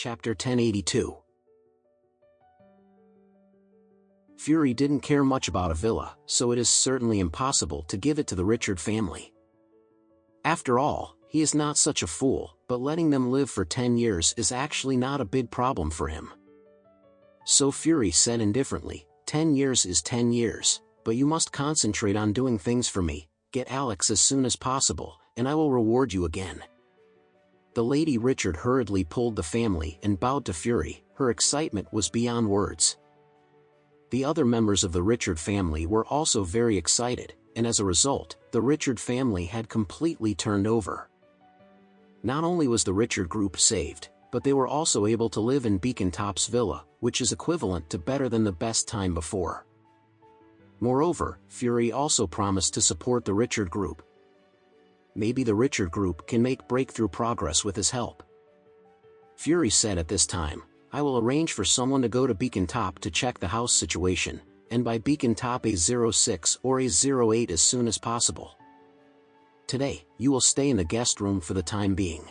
Chapter 1082. Fury didn't care much about a villa, so it is certainly impossible to give it to the Richard family. After all, he is not such a fool, but letting them live for 10 years is actually not a big problem for him. So Fury said indifferently, 10 years is 10 years, but you must concentrate on doing things for me, get Alex as soon as possible, and I will reward you again. The Lady Richard hurriedly pulled the family and bowed to Fury. Her excitement was beyond words. The other members of the Richard family were also very excited, and as a result, the Richard family had completely turned over. Not only was the Richard group saved, but they were also able to live in Beacon Top's villa, which is equivalent to better than the best time before. Moreover, Fury also promised to support the Richard group. Maybe the Richard group can make breakthrough progress with his help. Fury said at this time, I will arrange for someone to go to Beacon Top to check the house situation, and by Beacon Top A06 or A08 as soon as possible. Today, you will stay in the guest room for the time being.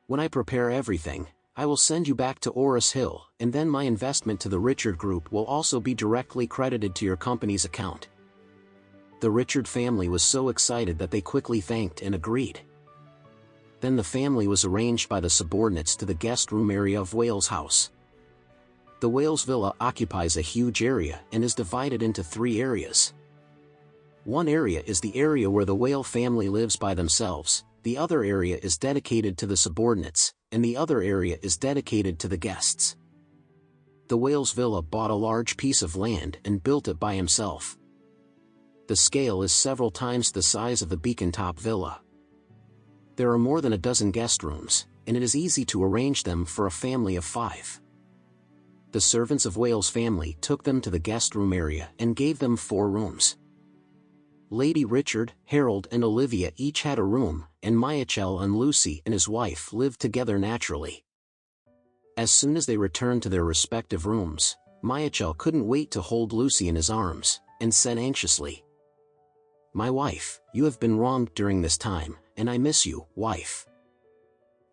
When I prepare everything, I will send you back to Oris Hill, and then my investment to the Richard group will also be directly credited to your company's account. The Richard family was so excited that they quickly thanked and agreed. Then the family was arranged by the subordinates to the guest room area of Wales House. The Wales Villa occupies a huge area and is divided into 3 areas. One area is the area where the Whale family lives by themselves, the other area is dedicated to the subordinates, and the other area is dedicated to the guests. The Wales Villa bought a large piece of land and built it by himself. The scale is several times the size of the Beacon Top Villa. There are more than a dozen guest rooms, and it is easy to arrange them for a family of 5. The servants of Wales family took them to the guest room area and gave them 4 rooms. Lady Richard, Harold and Olivia each had a room, and Michael and Lucy and his wife lived together naturally. As soon as they returned to their respective rooms, Michael couldn't wait to hold Lucy in his arms, and said anxiously, My wife, you have been wronged during this time, and I miss you, wife.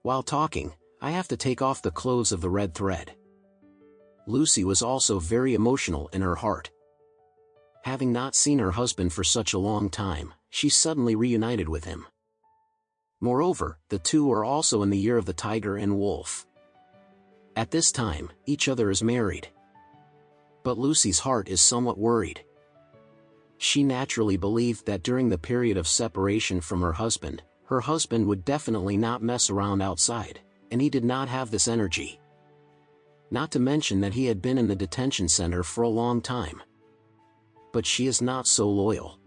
While talking, I have to take off the clothes of the red thread. Lucy was also very emotional in her heart. Having not seen her husband for such a long time, she suddenly reunited with him. Moreover, the two are also in the year of the tiger and wolf. At this time, each other is married. But Lucy's heart is somewhat worried. She naturally believed that during the period of separation from her husband would definitely not mess around outside, and he did not have this energy. Not to mention that he had been in the detention center for a long time. But she is not so loyal.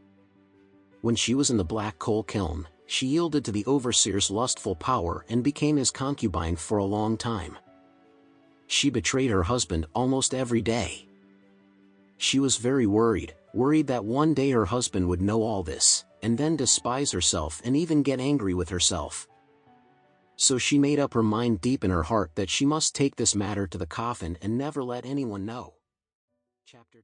When she was in the black coal kiln, she yielded to the overseer's lustful power and became his concubine for a long time. She betrayed her husband almost every day. She was very worried that one day her husband would know all this, and then despise herself and even get angry with herself. So she made up her mind deep in her heart that she must take this matter to the coffin and never let anyone know. Chapter